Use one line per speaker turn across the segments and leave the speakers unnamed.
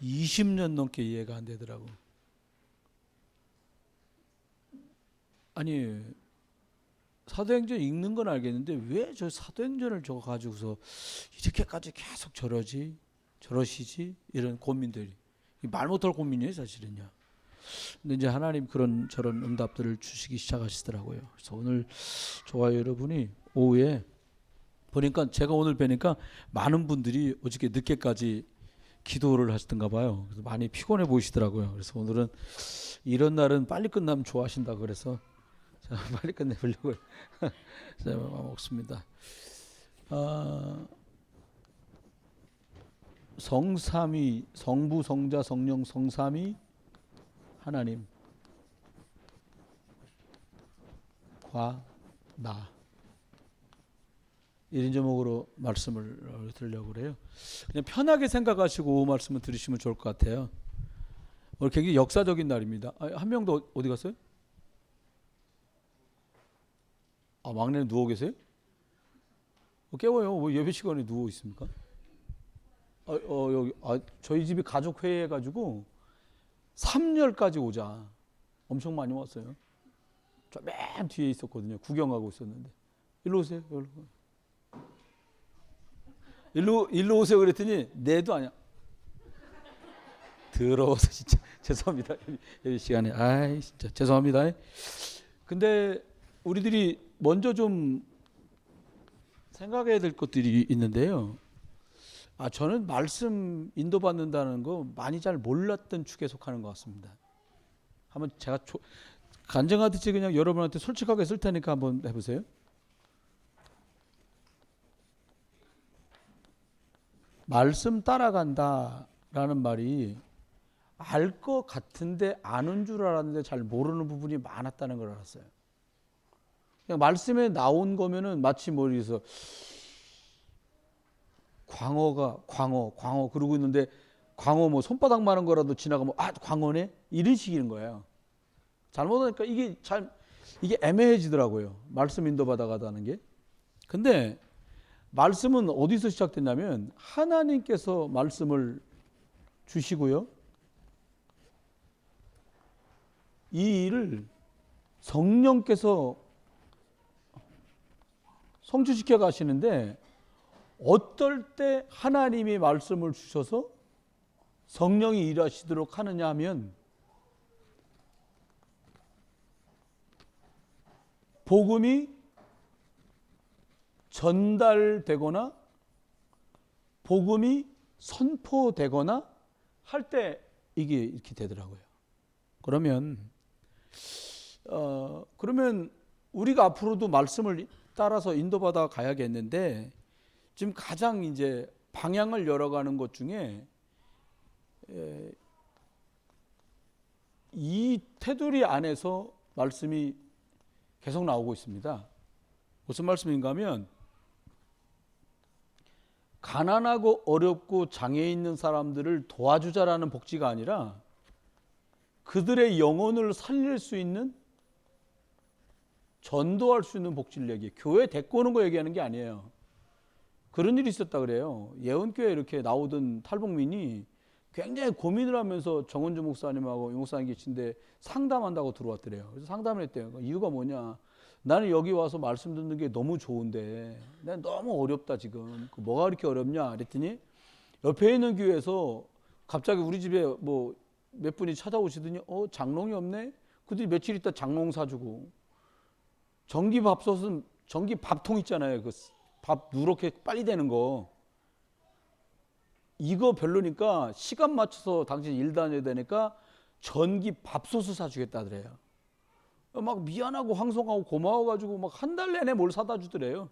20년 넘게 이해가 안 되더라고. 아니 사도행전 읽는 건 알겠는데 왜 저 사도행전을 저거 가지고서 이렇게까지 계속 저러시지 이런 고민들이 말 못할 고민이에요 사실은요. 근데 이제 하나님 그런 저런 응답들을 주시기 시작하시더라고요. 그래서 오늘 저와 여러분이 오후에 보니까 제가 오늘 뵈니까 많은 분들이 어저께 늦게까지 기도를 하시던가 봐요. 그래서 많이 피곤해 보이시더라고요. 그래서 오늘은 이런 날은 빨리 끝나면 좋아하신다 그래서 제가 빨리 끝내보려고 제가 먹습니다. 성삼위, 성부, 성자, 성령, 성삼위 하나님 과 나 이런 제목으로 말씀을 드리려고 그래요. 그냥 편하게 생각하시고 말씀을 들으시면 좋을 것 같아요. 오늘 굉장히 역사적인 날입니다. 한 명도 어디 갔어요? 막내는 누워 계세요? 깨워요. 왜 예배 시간에 누워 있습니까? 여기 저희 집이 가족 회의해 가지고 3열까지 오자. 엄청 많이 왔어요. 저 맨 뒤에 있었거든요. 구경하고 있었는데. 일로 오세요. 일로 오세요 그랬더니 내도 아니야. 더러워서 진짜 죄송합니다. 예배 시간에 진짜 죄송합니다. 근데 우리들이 먼저 좀 생각해야 될 것들이 있는데요. 저는 말씀 인도받는다는 거 많이 잘 몰랐던 축에 속하는 것 같습니다. 한번 제가 간증하듯이 그냥 여러분한테 솔직하게 쓸 테니까 한번 해보세요. 말씀 따라간다라는 말이 알 것 같은데 아는 줄 알았는데 잘 모르는 부분이 많았다는 걸 알았어요. 그냥 말씀에 나온 거면은 마치 머리에서 광어 그러고 있는데 광어 뭐 손바닥 많은 거라도 지나가면 광어네 이런 식인 거예요. 잘못하니까 이게 애매해지더라고요. 말씀 인도받아 가다는 게. 근데 말씀은 어디서 시작됐냐면 하나님께서 말씀을 주시고요. 이 일을 성령께서 성취시켜 가시는데 어떨 때 하나님이 말씀을 주셔서 성령이 일하시도록 하느냐 하면 복음이 전달되거나 복음이 선포되거나 할 때 이게 이렇게 되더라고요. 그러면 우리가 앞으로도 말씀을 따라서 인도받아 가야겠는데 지금 가장 이제 방향을 열어가는 것 중에 이 테두리 안에서 말씀이 계속 나오고 있습니다. 무슨 말씀인가 하면 가난하고 어렵고 장애 있는 사람들을 도와주자라는 복지가 아니라 그들의 영혼을 살릴 수 있는 전도할 수 있는 복지를 얘기해요. 교회 데리고 오는 거 얘기하는 게 아니에요. 그런 일이 있었다 그래요. 예언교회 이렇게 나오던 탈북민이 굉장히 고민을 하면서 정원주 목사님하고 이 목사님 계신데 상담한다고 들어왔더래요. 그래서 상담을 했대요. 이유가 뭐냐? 나는 여기 와서 말씀 듣는 게 너무 좋은데 난 너무 어렵다 지금. 뭐가 그렇게 어렵냐? 그랬더니 옆에 있는 교회에서 갑자기 우리 집에 뭐 몇 분이 찾아오시더니 장롱이 없네? 그들이 며칠 있다 장롱 사주고 전기밥솥은 전기 밥통 있잖아요. 그 밥 누렇게 빨리 되는 거. 이거 별로니까 시간 맞춰서 당신 일 다녀야 되니까 전기 밥솥을 사주겠다 그래요. 막 미안하고 황송하고 고마워가지고 막 한 달 내내 뭘 사다 주더래요.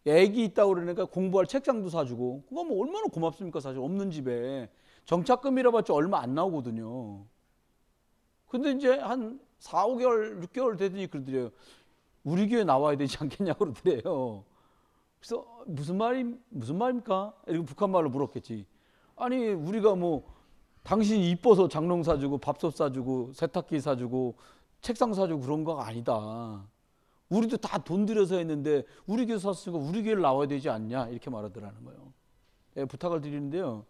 애기 있다고 그러니까 공부할 책장도 사주고. 그거 뭐 얼마나 고맙습니까 사실 없는 집에. 정착금이라 봤자 얼마 안 나오거든요. 근데 이제 한 4, 5개월, 6개월 되더니 그러더래요. 우리 교회 나와야 되지 않겠냐고 그러더래요. 그래서 무슨 말입니까? 이렇게 북한 말로 물었겠지. 아니 우리가 뭐 당신이 이뻐서 장롱 사주고 밥솥 사주고 세탁기 사주고 책상 사주고 그런 거가 아니다. 우리도 다 돈 들여서 했는데 우리 교회 샀으니까 우리 교회를 나와야 되지 않냐 이렇게 말하더라는 거예요. 부탁을 드리는데요.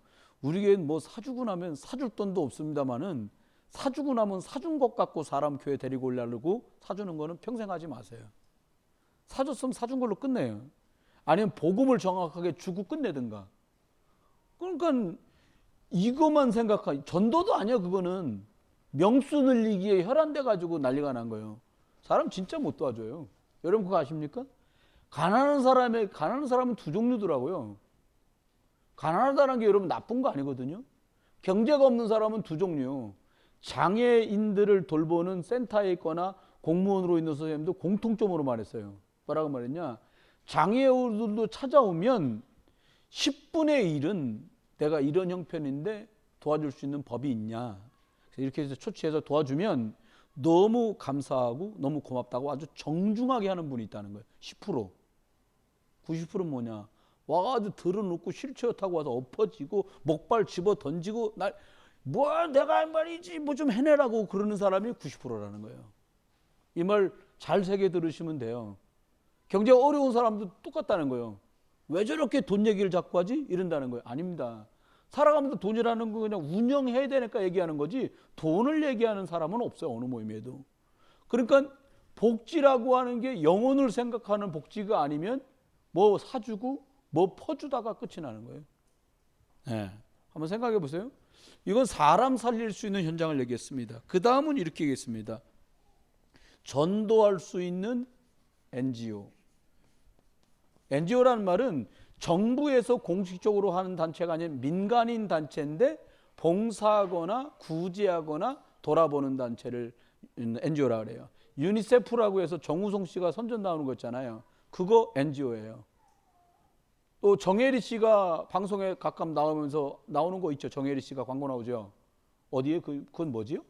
우리 교회는 뭐 사주고 나면 사줄 돈도 없습니다만은 사주고 나면 사준 것 갖고 사람 교회 데리고 오려고 사주는 거는 평생 하지 마세요. 사줬으면 사준 걸로 끝내요. 아니면 복음을 정확하게 주고 끝내든가. 그러니까 이것만 생각하, 전도도 아니야. 그거는 명수 늘리기에 혈안돼 가지고 난리가 난 거예요. 사람 진짜 못 도와줘요. 여러분 그거 아십니까? 가난한 사람은 두 종류더라고요. 가난하다는 게 여러분 나쁜 거 아니거든요. 경제가 없는 사람은 두 종류. 장애인들을 돌보는 센터에 있거나 공무원으로 있는 선생님도 공통점으로 말했어요. 뭐라고 말했냐? 장애우들도 찾아오면 10분의 1은 내가 이런 형편인데 도와줄 수 있는 법이 있냐. 이렇게 해서 초치해서 도와주면 너무 감사하고 너무 고맙다고 아주 정중하게 하는 분이 있다는 거예요. 10%. 90%는 뭐냐? 와가지고 들어놓고 휠체어 타고 와서 엎어지고 목발 집어 던지고 뭐 내가 할 말이지 뭐 좀 해내라고 그러는 사람이 90%라는 거예요. 이 말 잘 새겨 들으시면 돼요. 경제 어려운 사람도 똑같다는 거예요. 왜 저렇게 돈 얘기를 자꾸 하지? 이런다는 거예요. 아닙니다. 살아가면서 돈이라는 거 그냥 운영해야 되니까 얘기하는 거지 돈을 얘기하는 사람은 없어요. 어느 모임에도. 그러니까 복지라고 하는 게 영혼을 생각하는 복지가 아니면 뭐 사주고 뭐 퍼주다가 끝이 나는 거예요. 네. 한번 생각해 보세요. 이건 사람 살릴 수 있는 현장을 얘기했습니다. 그 다음은 이렇게 얘기했습니다. 전도할 수 있는 NGO. NGO라는 말은 정부에서 공식적으로 하는 단체가 아닌 민간인 단체인데 봉사하거나 구제하거나 돌아보는 단체를 NGO라고 그래요. 유니세프라고 해서 정우성 씨가 선전 나오는 거 있잖아요. 그거 NGO예요. 또 정혜리 씨가 방송에 가끔 나오면서 나오는 거 있죠. 정혜리 씨가 광고 나오죠. 어디에 그건 뭐지요?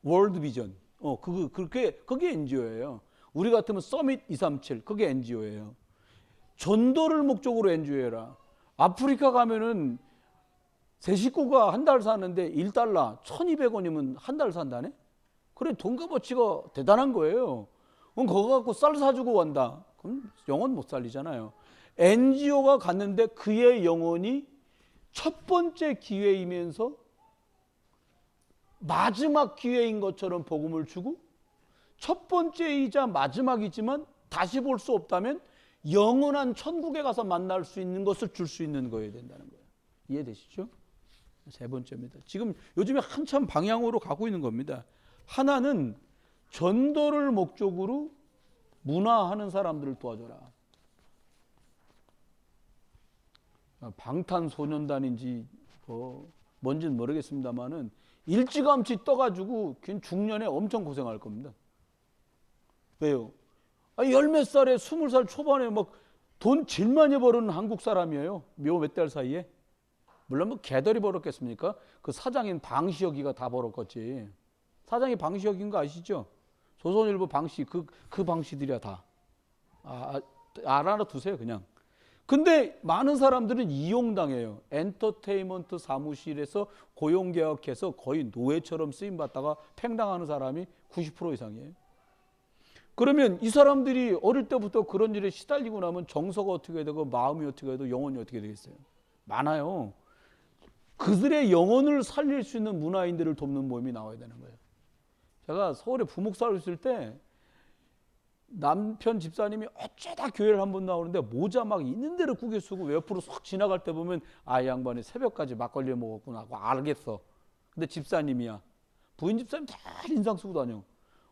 월드 비전. 그게 NGO예요. 우리 같으면 서밋 237 그게 NGO예요. 전도를 목적으로 NGO라. 아프리카 가면은 세 식구가 한 달 사는데 1달러 1,200원이면 한 달 산다네? 그래 돈 값어치가 대단한 거예요. 그럼 그거 갖고 쌀 사주고 간다. 그럼 영혼 못 살리잖아요. NGO가 갔는데 그의 영혼이 첫 번째 기회이면서 마지막 기회인 것처럼 복음을 주고 첫 번째이자 마지막이지만 다시 볼 수 없다면 영원한 천국에 가서 만날 수 있는 것을 줄 수 있는 거여야 된다는 거예요. 이해되시죠? 세 번째입니다. 지금 요즘에 한참 방향으로 가고 있는 겁니다. 하나는 전도를 목적으로 문화하는 사람들을 도와줘라. 방탄소년단인지 뭔지는 모르겠습니다만은 일찌감치 떠가지고 중년에 엄청 고생할 겁니다. 왜요? 열 몇 살에 20살 초반에 막 돈 제일 많이 버는 한국 사람이에요. 묘 몇 달 사이에. 물론 뭐 개들이 벌었겠습니까? 그 사장인 방시혁이가 다 벌었겠지. 사장이 방시혁인 거 아시죠? 조선일보 방시 그 방시들이야 다. 알아두세요 그냥. 근데 많은 사람들은 이용당해요. 엔터테인먼트 사무실에서 고용계약해서 거의 노예처럼 쓰임받다가 팽당하는 사람이 90% 이상이에요. 그러면 이 사람들이 어릴 때부터 그런 일에 시달리고 나면 정서가 어떻게 되고 마음이 어떻게 되고 영혼이 어떻게 되겠어요? 많아요. 그들의 영혼을 살릴 수 있는 문화인들을 돕는 모임이 나와야 되는 거예요. 제가 서울에 부목사로 있을 때 남편 집사님이 어쩌다 교회를 한 번 나오는데 모자 막 있는 대로 구겨 쓰고 왜 옆으로 쏙 지나갈 때 보면 이 양반이 새벽까지 막걸리 먹었구나 하고 알겠어. 근데 집사님이야. 부인 집사님 다 인상 쓰고 다녀.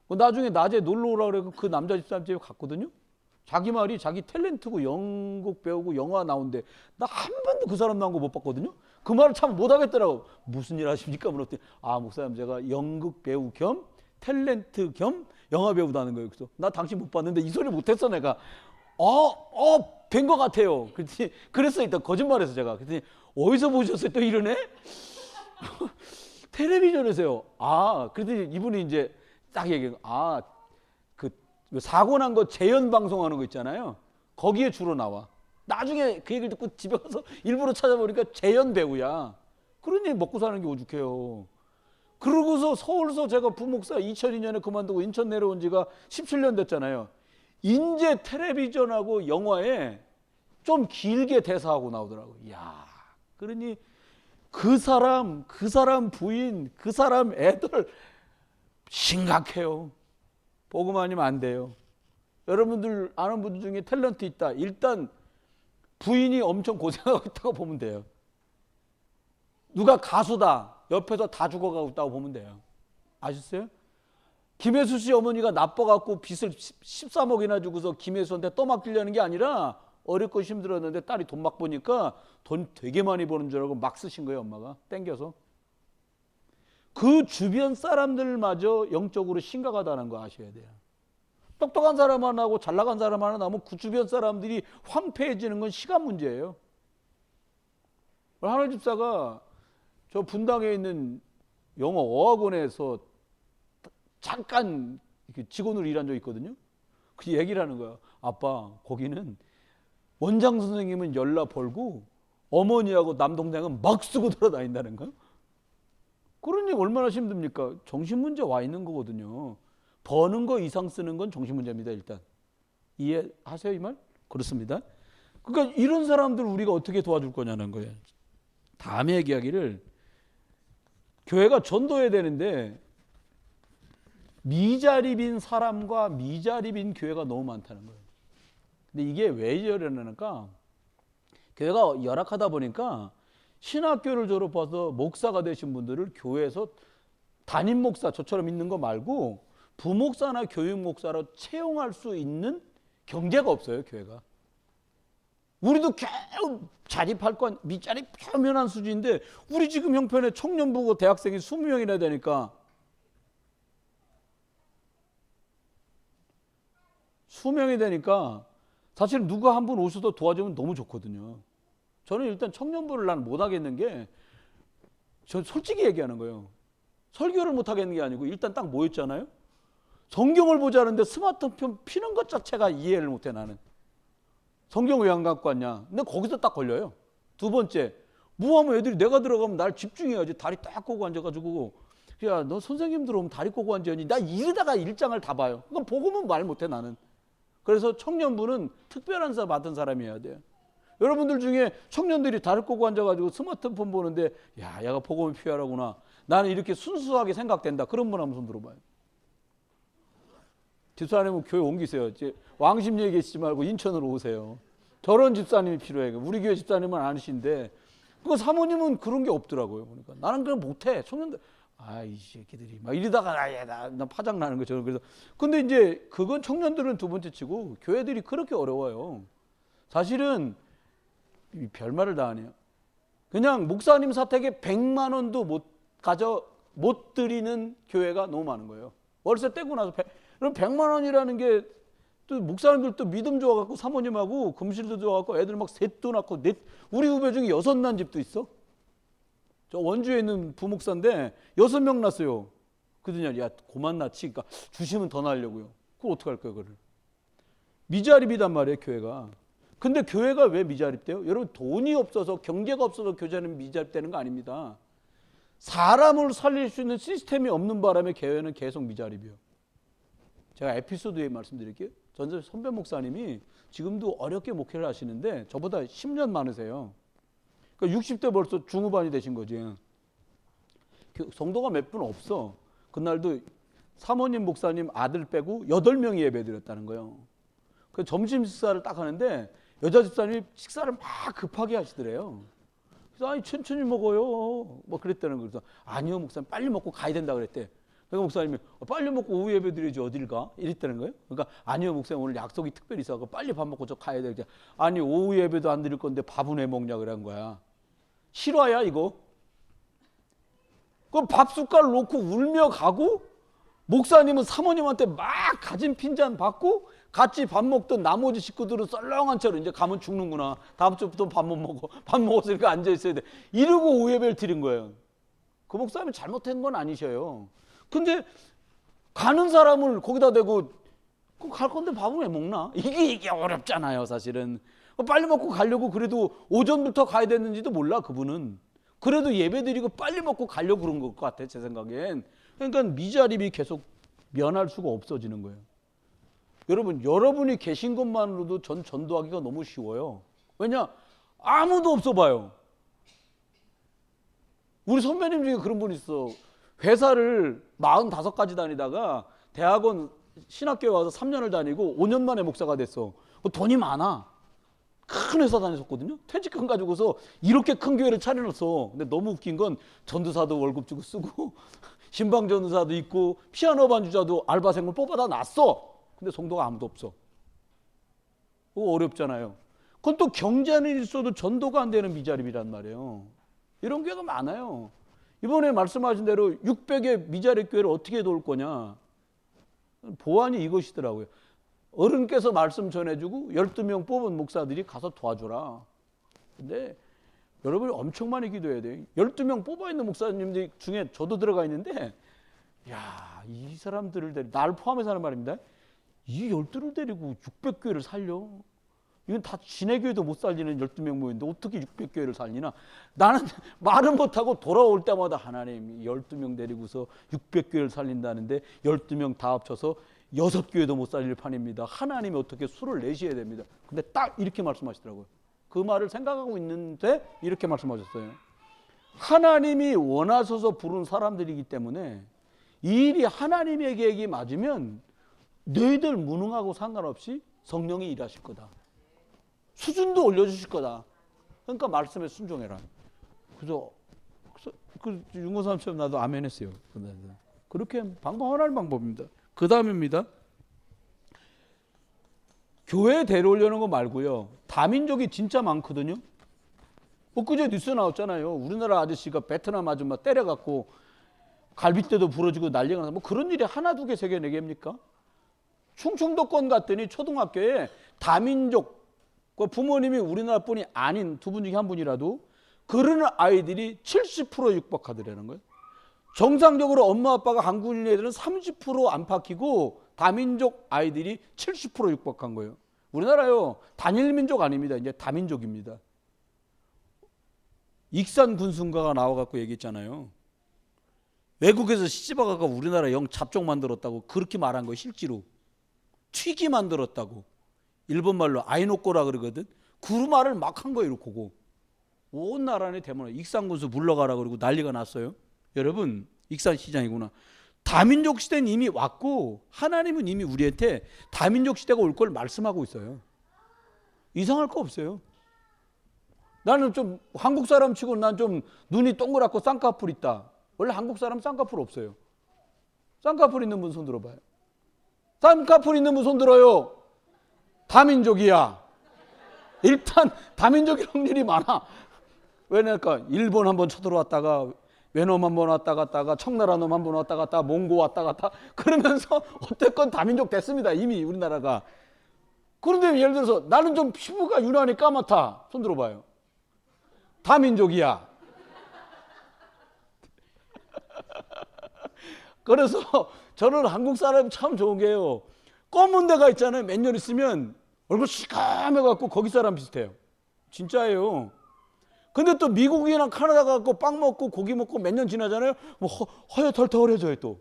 나중에 낮에 놀러 오라 그래서 그 남자 집사님 집에 갔거든요. 자기 말이 자기 탤런트고 연극 배우고 영화 나온대. 나 한 번도 그 사람 나온 거 못 봤거든요. 그 말을 참 못 하겠더라고. 무슨 일 하십니까? 물었더니 목사님 제가 연극 배우 겸 탤런트 겸 영화 배우다는 거예요. 그래서 나 당신 못 봤는데 이 소리 못했어 내가. 뵌 것 같아요. 그랬더니 그랬어 일단 거짓말해서 제가. 그랬더니 어디서 보셨어요? 또 이러네. 텔레비전에서요. 그랬더니 이분이 이제 딱 얘기해. 그 사고 난 거 재연 방송하는 거 있잖아요. 거기에 주로 나와. 나중에 그 얘기를 듣고 집에 가서 일부러 찾아보니까 재연 배우야. 그러니 먹고 사는 게 오죽해요. 그러고서 서울서 제가 부목사 2002년에 그만두고 인천 내려온 지가 17년 됐잖아요. 인제 텔레비전하고 영화에 좀 길게 대사하고 나오더라고요. 그러니 그 사람 부인, 그 사람 애들 심각해요. 복음 아니면 안 돼요. 여러분들 아는 분들 중에 탤런트 있다. 일단 부인이 엄청 고생하고 있다고 보면 돼요. 누가 가수다. 옆에서 다 죽어가고 있다고 보면 돼요. 아셨어요? 김혜수 씨 어머니가 나빠갖고 빚을 13억이나 주고서 김혜수한테 떠맡기려는 게 아니라 어렵고 힘들었는데 딸이 돈 막 버니까 돈 되게 많이 버는 줄 알고 막 쓰신 거예요. 엄마가 땡겨서. 그 주변 사람들마저 영적으로 심각하다는 거 아셔야 돼요. 똑똑한 사람 하나하고 잘 나간 사람 하나 나면 그 주변 사람들이 황폐해지는 건 시간 문제예요. 하늘 집사가 저 분당에 있는 영어 어학원에서 잠깐 직원으로 일한 적이 있거든요. 그 얘기를 하는 거야. 아빠, 거기는 원장 선생님은 열나 벌고 어머니하고 남동생은 막 쓰고 돌아다닌다는 거야. 그러니 얼마나 힘듭니까? 정신 문제 와 있는 거거든요. 버는 거 이상 쓰는 건 정신 문제입니다. 일단 이해하세요 이 말? 그렇습니다. 그러니까 이런 사람들 우리가 어떻게 도와줄 거냐는 거예요. 다음에 얘기하기를 교회가 전도해야 되는데 미자립인 사람과 미자립인 교회가 너무 많다는 거예요. 근데 이게 왜 이러려니까 교회가 열악하다 보니까 신학교를 졸업해서 목사가 되신 분들을 교회에서 담임 목사 저처럼 있는 거 말고 부목사나 교육 목사로 채용할 수 있는 경제가 없어요. 교회가. 우리도 겨우 자립할 건 밑자립 표면한 수준인데 우리 지금 형편에 청년부고 대학생이 20명이나 되니까 20명이 되니까 사실 누가 한 분 오셔서 도와주면 너무 좋거든요. 저는 일단 청년부를 난 못하겠는 게 전 솔직히 얘기하는 거예요. 설교를 못하겠는 게 아니고 일단 딱 모였잖아요. 성경을 보자는데 스마트폰 피는 것 자체가 이해를 못해 나는. 성경 왜 안 갖고 왔냐. 근데 거기서 딱 걸려요. 두 번째, 뭐하면 애들이 내가 들어가면 날 집중해야지. 다리 딱 꼬고 앉아가지고 야, 너 선생님 들어오면 다리 꼬고 앉아야지. 나 이러다가 일장을 다 봐요. 그건 보고는 말 못해 나는. 그래서 청년부는 특별한 사 받은 사람이어야 돼요. 여러분들 중에 청년들이 다리 꼬고 앉아가지고 스마트폰 보는데 야, 얘가 복음이 필요하구나. 나는 이렇게 순수하게 생각된다. 그런 분 한번 손 들어봐요. 집사님은 교회 옮기세요. 왕십리에 계시지 말고 인천으로 오세요. 저런 집사님이 필요해요. 우리 교회 집사님은 아니신데 그 사모님은 그런 게 없더라고요. 보니까 나는 그냥 못해. 청년들 이 새끼들이 막 이러다가 나 파장 나는 거죠. 그래서 근데 이제 그건 청년들은 두 번째 치고 교회들이 그렇게 어려워요. 사실은 별말을 다 하네요. 그냥 목사님 사택에 100만 원도 못 드리는 교회가 너무 많은 거예요. 월세 떼고 나서 그럼 100만 원이라는 게 또 목사님들 또 믿음 좋아갖고 사모님하고 금실도 좋아갖고 애들 막 셋도 낳고 우리 후배 중에 6 난 집도 있어. 저 원주에 있는 부목사인데 6명 낳았어요. 그러더니 야 고만 낳지. 그러니까 주시면 더 낳으려고요. 그걸 어떡할 거예요 그걸. 미자립이단 말이에요 교회가. 근데 교회가 왜 미자립돼요? 여러분 돈이 없어서 경제가 없어서 교회는 미자립되는 거 아닙니다. 사람을 살릴 수 있는 시스템이 없는 바람에 교회는 계속 미자립이에요. 제가 에피소드에 말씀드릴게요. 전 선배 목사님이 지금도 어렵게 목회를 하시는데 저보다 10년 많으세요. 그러니까 60대 벌써 중후반이 되신 거지. 성도가 몇 분 없어. 그날도 사모님 목사님 아들 빼고 8명이 예배드렸다는 거예요. 그 점심 식사를 딱 하는데 여자 집사님이 식사를 막 급하게 하시더래요. 그래서 천천히 먹어요. 뭐 그랬다는 거예요. 그래서 아니요 목사님 빨리 먹고 가야 된다 그랬대. 그러니까 목사님이 빨리 먹고 오후 예배 드려야지 어딜 가? 이랬다는 거예요. 그러니까 아니요 목사님 오늘 약속이 특별히 있어서 빨리 밥 먹고 저 가야 돼. 아니 오후 예배도 안 드릴 건데 밥은 왜 먹냐 그런 거야. 실화야 이거. 그 밥 숟갈 놓고 울며 가고 목사님은 사모님한테 막 가진 핀잔 받고 같이 밥 먹던 나머지 식구들은 썰렁한 채로 이제 가면 죽는구나. 다음 주부터 밥 못 먹어. 밥 먹었으니까 앉아 있어야 돼. 이러고 오후 예배를 드린 거예요. 그 목사님이 잘못한 건 아니셔요. 근데 가는 사람을 거기다 대고 갈 건데 밥은 왜 먹나? 이게 어렵잖아요 사실은. 빨리 먹고 가려고 그래도 오전부터 가야 됐는지도 몰라 그분은. 그래도 예배드리고 빨리 먹고 가려고 그런 것 같아 제 생각엔. 그러니까 미자립이 계속 면할 수가 없어지는 거예요. 여러분이 계신 것만으로도 전도하기가 너무 쉬워요. 왜냐? 아무도 없어 봐요. 우리 선배님 중에 그런 분 있어. 회사를 45가지 다니다가 대학원 신학교에 와서 3년을 다니고 5년 만에 목사가 됐어. 돈이 많아. 큰 회사 다녔었거든요. 퇴직금 가지고서 이렇게 큰 교회를 차려놨어. 근데 너무 웃긴 건 전도사도 월급 주고 쓰고 신방 전도사도 있고 피아노 반주자도 알바생을 뽑아다 놨어. 근데 성도가 아무도 없어. 그거 어렵잖아요. 그건 또 경제는 있어도 전도가 안 되는 미자립이란 말이에요. 이런 교회가 많아요. 이번에 말씀하신 대로 600의 미자립 교회를 어떻게 도울 거냐. 보안이 이것이더라고요. 어른께서 말씀 전해주고 12명 뽑은 목사들이 가서 도와줘라. 근데 여러분이 엄청 많이 기도해야 돼요. 12명 뽑아 있는 목사님들 중에 저도 들어가 있는데, 야, 이 사람들을 데리고, 날 포함해서 하는 말입니다. 이 12를 데리고 600교회를 살려. 이건 다 지네 교회도 못 살리는 12명 모였는데 어떻게 600교회를 살리나. 나는 말은 못하고 돌아올 때마다 하나님 12명 데리고서 600교회를 살린다는데 12명 다 합쳐서 6교회도 못 살릴 판입니다. 하나님이 어떻게 수를 내셔야 됩니다. 근데 딱 이렇게 말씀하시더라고요. 그 말을 생각하고 있는데 이렇게 말씀하셨어요. 하나님이 원하셔서 부른 사람들이기 때문에 이 일이 하나님의 계획이 맞으면 너희들 무능하고 상관없이 성령이 일하실 거다. 수준도 올려주실 거다. 그러니까 말씀에 순종해라. 그래서 그 윤고삼처럼 나도 아멘 했어요. 그렇게 방법 하나의 방법입니다. 그 다음입니다. 교회 데려오려는 거 말고요. 다민족이 진짜 많거든요. 그제 뉴스 나왔잖아요. 우리나라 아저씨가 베트남 아줌마 때려갖고 갈비뼈도 부러지고 난리가 나서 뭐 그런 일이 하나 두 개 세 개 네 개입니까? 충청도권 갔더니 초등학교에 다민족 그 부모님이 우리나라 분이 아닌 두 분 중에 한 분이라도 그러는 아이들이 70% 육박하더라는 거예요. 정상적으로 엄마 아빠가 한국인 애들은 30% 안팎이고 다민족 아이들이 70% 육박한 거예요. 우리나라요 단일민족 아닙니다. 이제 다민족입니다. 익산 군수인가가 나와갖고 얘기했잖아요. 외국에서 시집와갖고 우리나라 영 잡종 만들었다고 그렇게 말한 거예요. 실제로 튀기 만들었다고. 일본말로 아이노꼬라 그러거든. 그 말을 막 한 거예요. 그거 온 나라에 대문에 익산 군수 물러가라 그러고 난리가 났어요. 여러분 익산시장이구나. 다민족 시대는 이미 왔고 하나님은 이미 우리한테 다민족 시대가 올 걸 말씀하고 있어요. 이상할 거 없어요. 나는 좀 한국 사람 치고 난 좀 눈이 동그랗고 쌍꺼풀 있다. 원래 한국 사람 쌍꺼풀 없어요. 쌍꺼풀 있는 분 손 들어봐요. 쌍꺼풀 있는 분 손 들어요. 다민족이야. 일단 다민족일 확률이 많아. 왜냐니까 일본 한번 쳐들어왔다가 외놈 한번 왔다 갔다가 청나라 놈 한번 왔다 갔다 몽고 왔다 갔다 그러면서 어쨌건 다민족 됐습니다. 이미 우리나라가. 그런데 예를 들어서 나는 좀 피부가 유난히 까맣다. 손 들어봐요. 다민족이야. 그래서 저는 한국 사람이 참 좋은 게요. 검은 데가 있잖아요. 몇 년 있으면 얼굴 시커매갖고 거기 사람 비슷해요. 진짜예요. 근데 또 미국이나 카나다 가고 빵 먹고 고기 먹고 몇 년 지나잖아요. 뭐 허여털털해져요 또.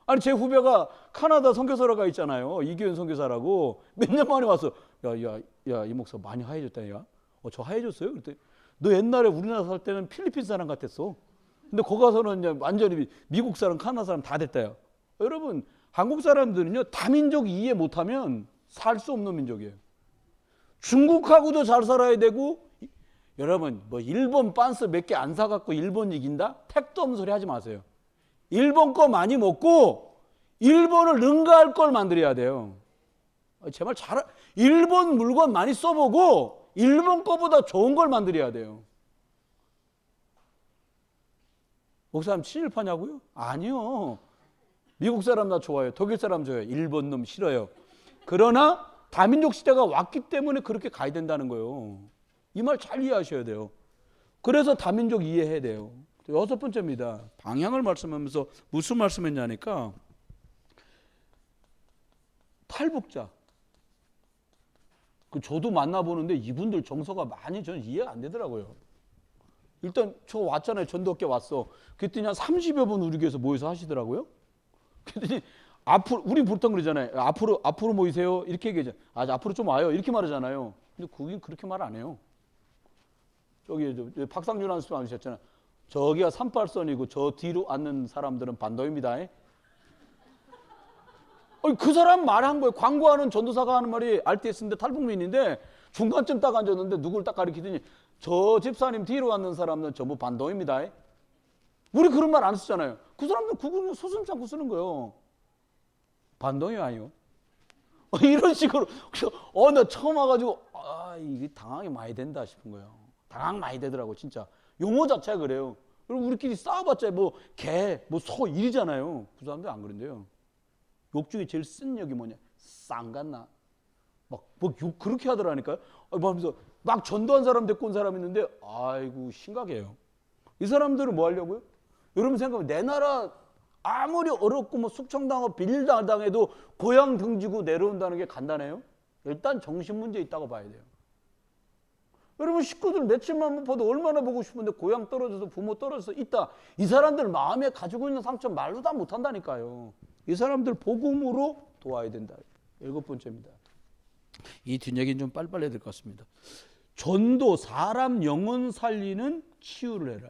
아니 제 후배가 카나다 선교사라가 있잖아요. 이규현 선교사라고 몇 년 만에 왔어. 야 이 목사 많이 하얘졌다 야. 저 하얘졌어요? 그랬더니 너 옛날에 우리나라 살 때는 필리핀 사람 같았어. 근데 거기 가서는 이제 완전히 미국 사람, 카나다 사람 다 됐다요. 여러분 한국 사람들은요 다민족 이해 못하면 살 수 없는 민족이에요. 중국하고도 잘 살아야 되고 여러분 뭐 일본 빤스 몇 개 안 사갖고 일본 이긴다? 택도 없는 소리 하지 마세요. 일본 거 많이 먹고 일본을 능가할 걸 만들어야 돼요. 제발 일본 물건 많이 써보고 일본 거보다 좋은 걸 만들어야 돼요. 목사님 친일파냐고요? 아니요. 미국 사람 나 좋아해요. 독일 사람 좋아해요. 일본 놈 싫어요. 그러나 다민족 시대가 왔기 때문에 그렇게 가야 된다는 거예요. 이 말 잘 이해하셔야 돼요. 그래서 다민족 이해해야 돼요. 여섯 번째입니다. 방향을 말씀하면서 무슨 말씀했냐니까 탈북자. 저도 만나보는데 이분들 정서가 많이 저는 이해가 안 되더라고요. 일단 저 왔잖아요. 전도학교 왔어. 그랬더니 한 30여 분 우리 교회에서 모여서 하시더라고요. 그랬더니 앞으로 우리 보통 그러잖아요. 앞으로 모이세요. 이렇게 얘기하잖아요. 앞으로 좀 와요. 이렇게 말하잖아요. 근데 거긴 그렇게 말 안 해요. 저기 박상준 아저씨 하셨잖아요. 저기가 38선이고 저 뒤로 앉는 사람들은 반도입니다. 그 사람 말한 거예요. 광고하는 전도사가 하는 말이 RTS인데 탈북민인데 중간쯤 딱 앉았는데 누굴 딱 가리키더니 저 집사님 뒤로 앉는 사람은 전부 반도입니다. 우리 그런 말 안 쓰잖아요. 그 사람들 구분을 소슴지 않고 쓰는 거예요. 반동이 아니요. 이런 식으로 나 처음 와가지고 이게 당황이 많이 된다 싶은 거예요. 당황 많이 되더라고 진짜. 용어 자체가 그래요. 그리고 우리끼리 싸워봤자 뭐 개, 뭐 소 일이잖아요. 그 사람들 안 그런데요. 욕 중에 제일 쓴 욕이 뭐냐? 쌍갔나? 막 뭐 욕 그렇게 하더라니까요. 막 전도한 사람 데리고 온 사람 있는데 아이고 심각해요. 이 사람들은 뭐 하려고요? 여러분 생각하면 내 나라 아무리 어렵고 뭐 숙청당하고 빌당해도 고향 등지고 내려온다는 게 간단해요? 일단 정신 문제 있다고 봐야 돼요. 여러분 식구들 며칠만 못 봐도 얼마나 보고 싶은데 고향 떨어져서 부모 떨어져서 있다. 이 사람들 마음에 가지고 있는 상처 말로 다 못한다니까요. 이 사람들 복음으로 도와야 된다. 7번째입니다. 이 뒷얘기는 좀 빨리빨리 해야 될 것 같습니다. 전도, 사람 영혼 살리는 치유를 해라.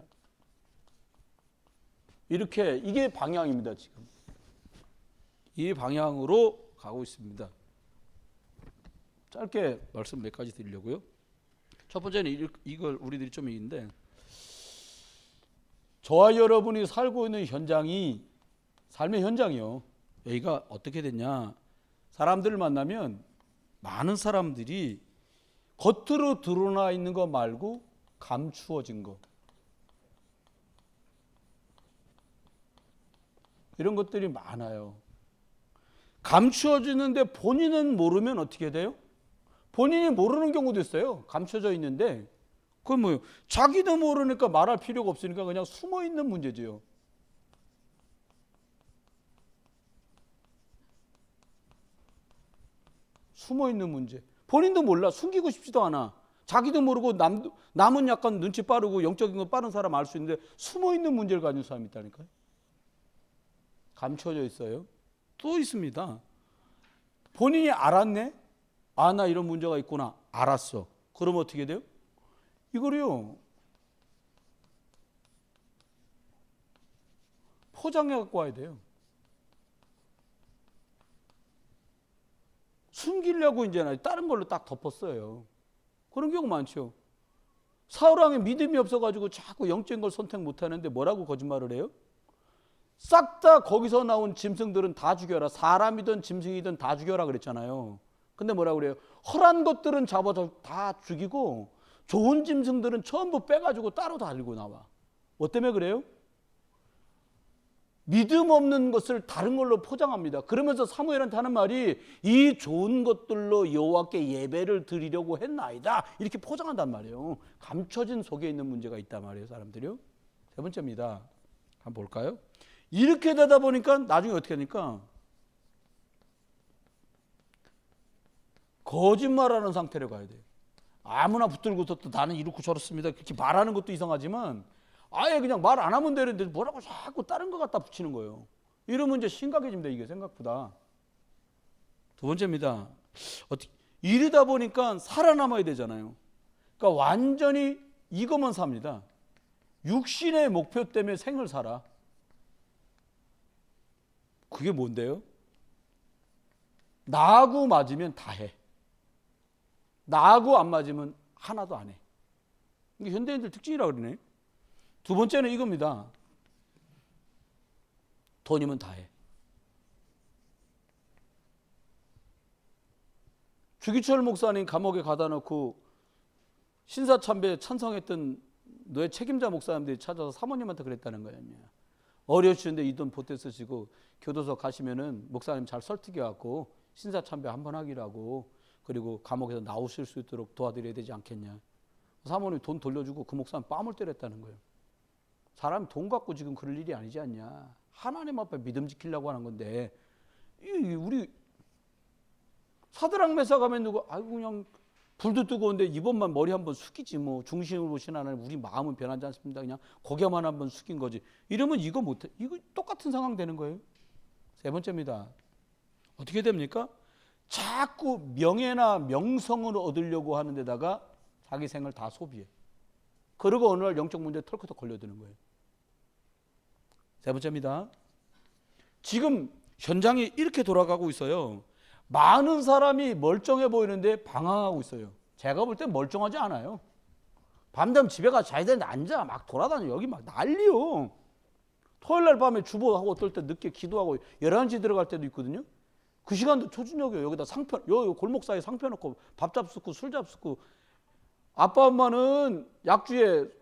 이렇게 이게 방향입니다. 지금 이 방향으로 가고 있습니다. 짧게 말씀 몇 가지 드리려고요. 첫 번째는 이걸 우리들이 좀 얘기인데, 저와 여러분이 살고 있는 현장이 삶의 현장이요. 여기가 어떻게 됐냐? 사람들을 만나면 많은 사람들이 겉으로 드러나 있는 거 말고 감추어진 거, 이런 것들이 많아요. 감추어지는데 본인은 모르면 어떻게 돼요? 본인이 모르는 경우도 있어요. 감춰져 있는데 그건 뭐예요? 자기도 모르니까 말할 필요가 없으니까 그냥 숨어 있는 문제지요. 숨어 있는 문제. 본인도 몰라. 숨기고 싶지도 않아. 자기도 모르고 남은 약간 눈치 빠르고 영적인 거 빠른 사람 알 수 있는데 숨어 있는 문제를 가진 사람이 있다니까요. 감춰져 있어요. 또 있습니다. 본인이 알았네. 나 이런 문제가 있구나. 알았어. 그럼 어떻게 돼요? 이거를요, 포장해 갖고 와야 돼요. 숨기려고 이제 다른 걸로 딱 덮었어요. 그런 경우 많죠. 사울왕이 믿음이 없어가지고 자꾸 영적인 걸 선택 못하는데 뭐라고 거짓말을 해요? 싹 다 거기서 나온 짐승들은 다 죽여라. 사람이든 짐승이든 다 죽여라 그랬잖아요. 근데 뭐라고 그래요? 헐한 것들은 잡아서 다 죽이고 좋은 짐승들은 전부 빼가지고 따로 달리고 나와. 뭐 때문에 그래요? 믿음 없는 것을 다른 걸로 포장합니다. 그러면서 사무엘한테 하는 말이 이 좋은 것들로 여호와께 예배를 드리려고 했나이다. 이렇게 포장한단 말이에요. 감춰진 속에 있는 문제가 있단 말이에요. 사람들이요. 세 번째입니다. 한번 볼까요? 이렇게 되다 보니까 나중에 어떻게 하니까 거짓말하는 상태로 가야 돼요. 아무나 붙들고서 또 나는 이렇고 저렇습니다. 그렇게 말하는 것도 이상하지만 아예 그냥 말 안 하면 되는데 뭐라고 자꾸 다른 거 갖다 붙이는 거예요. 이러면 이제 심각해집니다. 이게 생각보다. 두 번째입니다. 이러다 보니까 살아남아야 되잖아요. 그러니까 완전히 이것만 삽니다. 육신의 목표 때문에 생을 살아. 그게 뭔데요? 나하고 맞으면 다 해. 나하고 안 맞으면 하나도 안 해. 이게 현대인들 특징이라고 그러네. 두 번째는 이겁니다. 돈이면 다 해. 주기철 목사님 감옥에 가다 놓고 신사참배 찬성했던 너의 책임자 목사님들이 찾아서 사모님한테 그랬다는 거예요. 어려우시는데 이 돈 보태 쓰시고 교도소 가시면은 목사님 잘 설득해 갖고 신사참배 한번 하기라고, 그리고 감옥에서 나오실 수 있도록 도와드려야 되지 않겠냐. 사모님 돈 돌려주고 그 목사님 뺨을 때렸다는 거예요. 사람이 돈 갖고 지금 그럴 일이 아니지 않냐. 하나님 앞에 믿음 지키려고 하는 건데, 우리 사드락 메사 가면 누구 그냥 불도 뜨거운데 이번만 머리 한번 숙이지 뭐, 중심으로 보신 하나님 우리 마음은 변하지 않습니다. 그냥 고개만 한번 숙인 거지. 이러면 이거 못해. 이거 똑같은 상황 되는 거예요. 세 번째입니다. 어떻게 됩니까? 자꾸 명예나 명성을 얻으려고 하는 데다가 자기 생을 다 소비해. 그러고 어느 날 영적 문제에 털커덕 걸려드는 거예요. 세 번째입니다. 지금 현장이 이렇게 돌아가고 있어요. 많은 사람이 멀쩡해 보이는데 방황하고 있어요. 제가 볼 땐 멀쩡하지 않아요. 밤되면 집에 가서 자야 되는데 앉아 막 돌아다녀. 여기 막 난리요. 토요일날 밤에 주보하고 어떨 때 늦게 기도하고 11시 들어갈 때도 있거든요. 그 시간도 초저녁이에요. 여기다 상편, 요 골목 사이에 상편 놓고 밥 잡수고 술 잡수고, 아빠 엄마는 약주에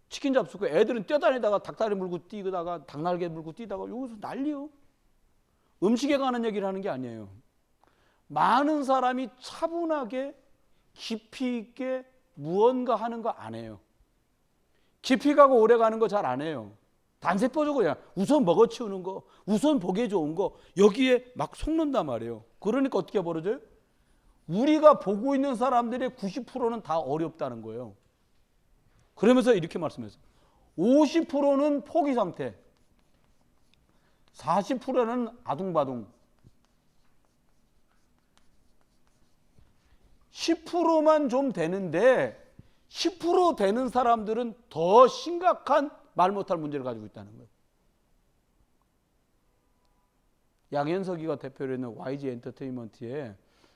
치킨 잡수고 애들은 뛰어다니다가 닭다리 물고 뛰다가 닭날개 물고 뛰다가 여기서 난리요. 음식에 관한 얘기를 하는 게 아니에요. 많은 사람이 차분하게 깊이 있게 무언가 하는 거 안 해요. 깊이 가고 오래 가는 거 잘 안 해요. 단세포적으로 그냥 우선 먹어치우는 거, 우선 보기 좋은 거, 여기에 막 속는단 말이에요. 그러니까 어떻게 벌어져요? 우리가 보고 있는 사람들의 90%는 다 어렵다는 거예요. 그러면서 이렇게 말씀했어요. 50%는 포기 상태, 40%는 아둥바둥, 10%만 좀 되는데 10% 되는 사람들은 더 심각한 말 못할 문제를 가지고 있다는 거예요. 양현석이가 대표로 있는 YG 엔터테인먼트에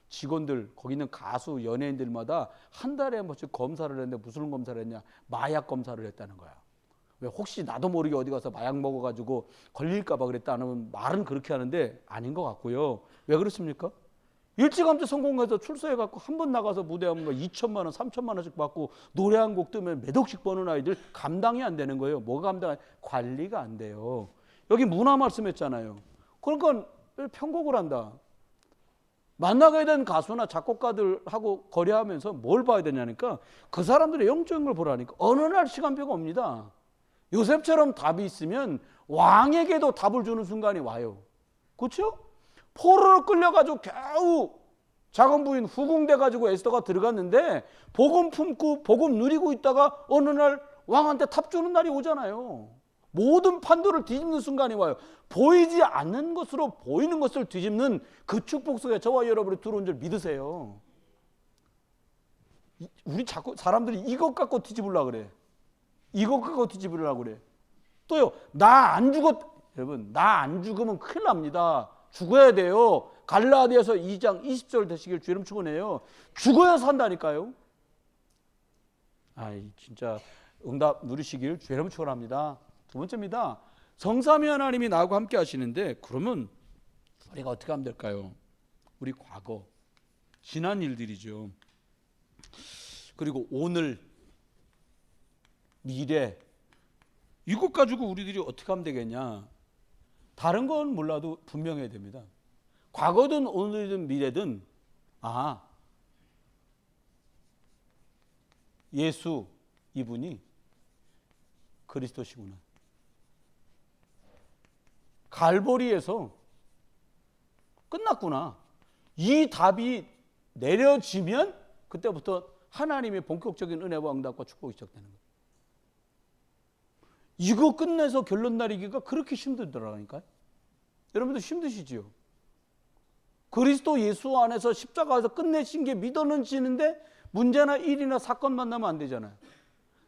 직원들, 거기 있는 가수, 연예인들마다 한 달에 한 번씩 검사를 했는데 무슨 검사를 했냐? 마약 검사를 했다는 거야. 왜 혹시 나도 모르게 어디 가서 마약 먹어가지고 걸릴까 봐 그랬다는 말은 그렇게 하는데 아닌 것 같고요. 왜 그렇습니까? 일찌감치 성공해서 출소해갖고 한 번 나가서 무대하면 2천만 원, 3천만 원씩 받고 노래 한 곡 뜨면 몇 억씩 버는 아이들 감당이 안 되는 거예요. 뭐가 감당? 관리가 안 돼요. 여기 문화 말씀했잖아요. 그러니까 편곡을 한다. 만나게 된 가수나 작곡가들하고 거래하면서 뭘 봐야 되냐니까 그 사람들의 영적인 걸 보라니까 어느 날 시간표가 옵니다. 요셉처럼 답이 있으면 왕에게도 답을 주는 순간이 와요. 그렇죠? 포로로 끌려가지고 겨우 작은 부인 후궁돼가지고 에스더가 들어갔는데 복음 품고 복음 누리고 있다가 어느 날 왕한테 탑 주는 날이 오잖아요. 모든 판도를 뒤집는 순간이 와요. 보이지 않는 것으로 보이는 것을 뒤집는 그 축복 속에 저와 여러분이 들어온 줄 믿으세요. 우리 자꾸 사람들이 이것 갖고 뒤집으려고 그래. 이것 갖고 뒤집으려고 그래. 또요, 나 안 죽었, 여러분, 나 안 죽으면 큰일 납니다. 죽어야 돼요. 갈라디아서 2장 20절 되시길 주 이름 축원해요. 죽어야 산다니까요. 아이 진짜 응답 누리시길 주 이름 축원합니다. 두 번째입니다. 성삼위 하나님이 나하고 함께 하시는데 그러면 우리가 어떻게 하면 될까요? 우리 과거, 지난 일들이죠. 그리고 오늘, 미래, 이것 가지고 우리들이 어떻게 하면 되겠냐? 다른 건 몰라도 분명해야 됩니다. 과거든 오늘이든 미래든 예수 이분이 그리스도시구나. 갈보리에서 끝났구나. 이 답이 내려지면 그때부터 하나님의 본격적인 은혜와 응답과 축복이 시작되는 거예요. 이거 끝내서 결론 내리기가 그렇게 힘들더라니까요. 여러분들 힘드시지요? 그리스도 예수 안에서 십자가에서 끝내신 게 믿어지는데 문제나 일이나 사건 만나면 안 되잖아요.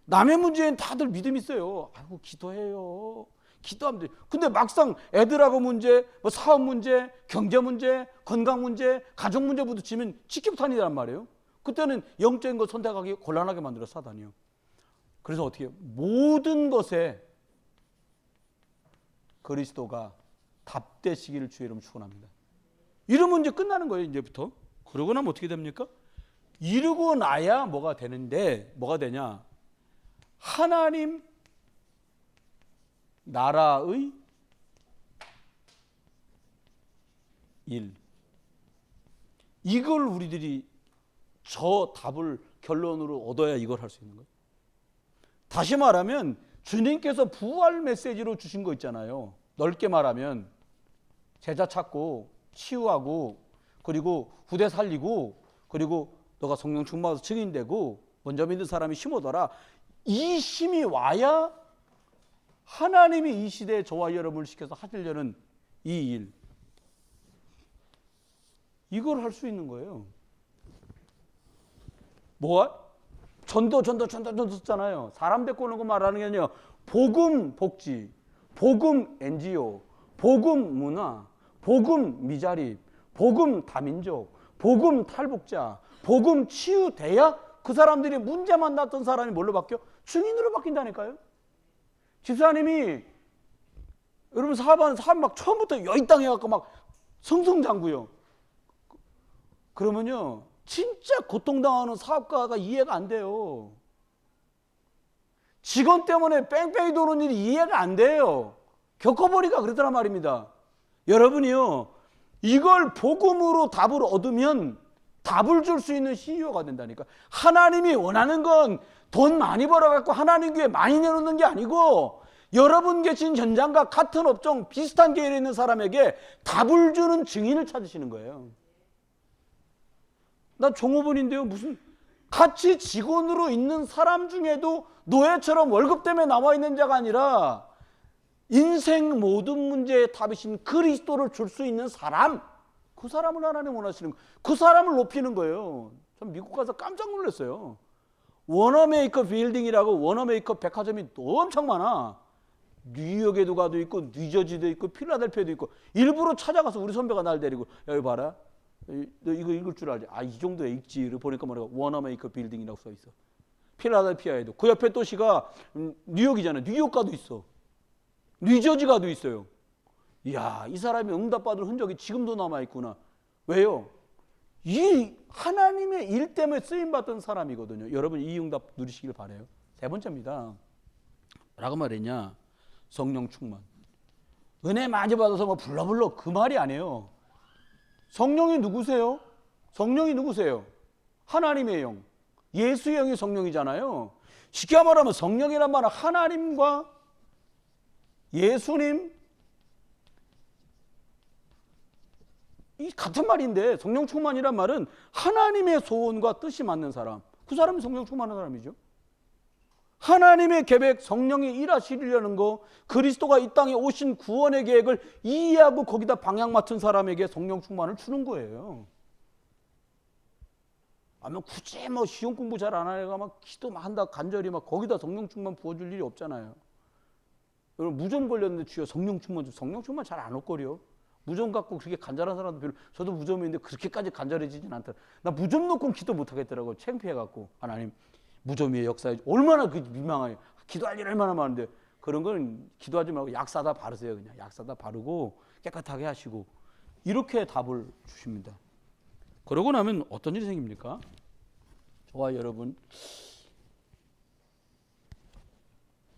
남의 문제엔 다들 믿음 있어요. 아이고 기도해요. 기도하면 돼요. 근데 막상 애들하고 문제, 뭐 사업 문제, 경제 문제, 건강 문제, 가족 문제 부딪히면 직격탄이란 말이에요. 그때는 영적인 것 선택하기 곤란하게 만들어 사단이요. 그래서 어떻게 해요? 모든 것에 그리스도가 답되시기를 주의 이름 축원합니다. 이러면 이제 끝나는 거예요. 이제부터. 그러고 나면 어떻게 됩니까? 이루고 나야 뭐가 되는데 뭐가 되냐? 하나님 나라의 일. 이걸 우리들이 저 답을 결론으로 얻어야 이걸 할 수 있는 거예요. 다시 말하면 주님께서 부활 메시지로 주신 거 있잖아요. 넓게 말하면 제자 찾고 치유하고 그리고 후대 살리고 그리고 너가 성령 충만해서 증인되고 먼저 믿는 사람이 힘오더라. 이 힘이 와야 하나님이 이 시대에 저와 여러분을 시켜서 하시려는 이 일, 이걸 할 수 있는 거예요. 뭐야? 전도 했잖아요. 사람 데리고 오는 거 말하는 게 아니라 복음 복지. 복음 NGO, 복음 문화, 복음 미자립, 복음 다민족, 복음 탈북자, 복음 치유돼야 그 사람들이 문제 만났던 사람이 뭘로 바뀌어? 증인으로 바뀐다니까요. 집사님이 여러분 사업 막 처음부터 여의땅 해갖고 막 승승장구요. 그러면요 진짜 고통당하는 사업가가 이해가 안 돼요. 직원 때문에 뺑뺑이 도는 일이 이해가 안 돼요. 겪어보니까 그러더란 말입니다. 여러분이요 이걸 복음으로 답을 얻으면 답을 줄 수 있는 CEO가 된다니까. 하나님이 원하는 건 돈 많이 벌어갖고 하나님 교회 많이 내놓는 게 아니고 여러분 계신 현장과 같은 업종 비슷한 계열에 있는 사람에게 답을 주는 증인을 찾으시는 거예요. 나 종업원인데요 무슨 같이 직원으로 있는 사람 중에도 노예처럼 월급 때문에 나와 있는 자가 아니라 인생 모든 문제의 답이신 그리스도를 줄 수 있는 사람, 그 사람을 하나님 원하시는 거예요. 그 사람을 높이는 거예요. 전 미국 가서 깜짝 놀랐어요. 워너메이커 빌딩이라고 워너메이커 백화점이 엄청 많아. 뉴욕에도 가도 있고 뉴저지도 있고 필라델피아도 있고. 일부러 찾아가서 우리 선배가 날 데리고 여기 봐라. 너 이거 읽을 줄 알지? 아, 이 정도에 읽지를 보니까 뭐라고 워너메이커 빌딩이라고 써 있어. 필라델피아에도. 그 옆에 도시가 뉴욕이잖아요. 뉴욕가도 있어. 뉴저지가도 있어요. 이야, 이 사람이 응답받을 흔적이 지금도 남아있구나. 왜요? 이 하나님의 일 때문에 쓰임받던 사람이거든요. 여러분 이 응답 누리시길 바라요. 세 번째입니다. 뭐라고 말했냐? 성령 충만. 은혜 많이 받아서 뭐 불러불러 그 말이 아니에요. 성령이 누구세요? 성령이 누구세요? 하나님의 영. 예수의 영이 성령이잖아요. 쉽게 말하면 성령이란 말은 하나님과 예수님 이 같은 말인데 성령 충만이란 말은 하나님의 소원과 뜻이 맞는 사람. 그 사람이 성령 충만한 사람이죠. 하나님의 계획, 성령이 일하시려는 거, 그리스도가 이 땅에 오신 구원의 계획을 이해하고 거기다 방향 맞춘 사람에게 성령 충만을 주는 거예요. 아니면 굳이 뭐 시험 공부 잘 안 하다가 막 기도만 한다 간절히 막 거기다 성령 충만 부어줄 일이 없잖아요. 여러분 무좀 걸렸는데 주여 성령 충만 좀. 성령 충만 잘 안 얻거려. 무좀 갖고 그렇게 간절한 사람도 별로. 저도 무좀인데 그렇게까지 간절해지진 않더라. 나 무좀 놓고 기도 못 하겠더라고. 창피해갖고. 하나님 무좀의 역사에 얼마나 그 민망해요. 기도할 일 얼마나 많은데. 그런 건 기도하지 말고 약 사다 바르세요. 그냥 약 사다 바르고 깨끗하게 하시고 이렇게 답을 주십니다. 그러고 나면 어떤 일이 생깁니까? 저와 여러분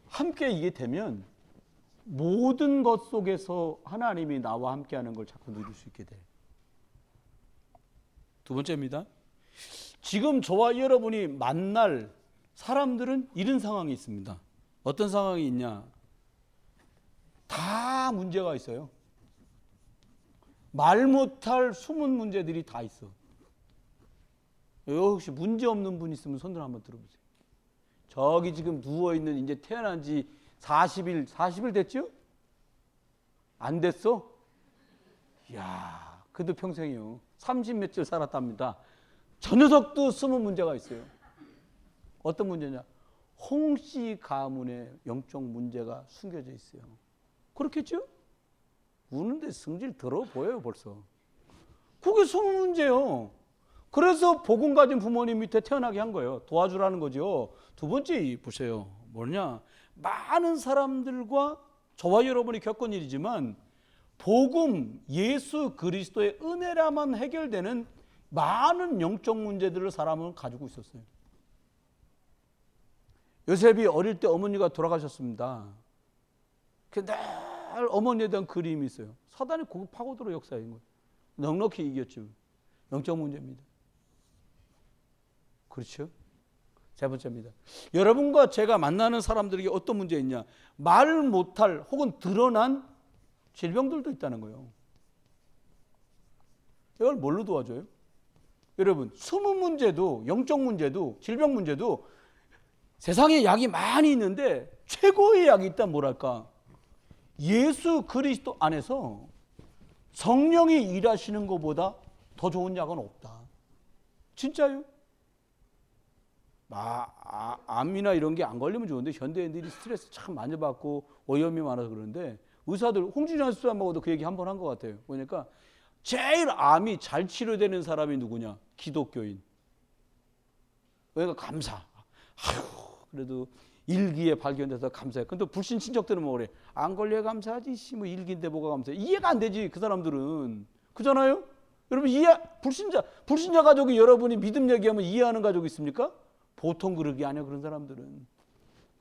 함께 이게 되면 모든 것 속에서 하나님이 나와 함께하는 걸 자꾸 누릴 수 있게 돼요. 두 번째입니다. 지금 저와 여러분이 만날 사람들은 이런 상황이 있습니다. 어떤 상황이 있냐? 다 문제가 있어요. 말 못할 숨은 문제들이 다 있어. 여기 혹시 문제 없는 분 있으면 손들 한번 들어보세요. 저기 지금 누워있는 이제 태어난 지 40일 됐죠? 안 됐어? 이야, 그래도 평생이요. 30몇절 살았답니다. 저 녀석도 숨은 문제가 있어요. 어떤 문제냐? 홍씨 가문에 영적 문제가 숨겨져 있어요. 그렇겠죠? 우는데 성질 더러워 보여요 벌써. 그게 숨은 문제예요. 그래서 복음 가진 부모님 밑에 태어나게 한 거예요. 도와주라는 거죠. 두 번째 보세요. 뭐냐? 많은 사람들과 저와 여러분이 겪은 일이지만 복음, 예수 그리스도의 은혜라만 해결되는 많은 영적 문제들을 사람은 가지고 있었어요. 요셉이 어릴 때 어머니가 돌아가셨습니다. 늘 어머니에 대한 그리움이 있어요. 사단이 그거 파고들어 역사인 거예요. 넉넉히 이겼죠. 영적 문제입니다. 그렇죠? 세 번째입니다. 여러분과 제가 만나는 사람들에게 어떤 문제 있냐? 말 못할 혹은 드러난 질병들도 있다는 거예요. 이걸 뭘로 도와줘요? 여러분, 숨은 문제도 영적 문제도 질병 문제도 세상에 약이 많이 있는데 최고의 약이 있다면 뭐랄까? 예수 그리스도 안에서 성령이 일하시는 것보다 더 좋은 약은 없다. 진짜요? 암이나 이런 게 안 걸리면 좋은데 현대인들이 스트레스 참 많이 받고 오염이 많아서 그러는데 의사들 홍준영 수사하고도 그 얘기 한 번 한 것 같아요. 그러니까 제일 암이 잘 치료되는 사람이 누구냐? 기독교인. 그러니까 감사. 아휴, 그래도 일기에 발견돼서 감사해. 근데 불신 친척들은 뭐 그래? 안 걸려 감사하지. 뭐 일기인데 뭐가 감사해? 이해가 안 되지 그 사람들은. 그잖아요. 여러분 불신자 가족이 여러분이 믿음 얘기하면 이해하는 가족이 있습니까? 보통 그러기 아니야 그런 사람들은.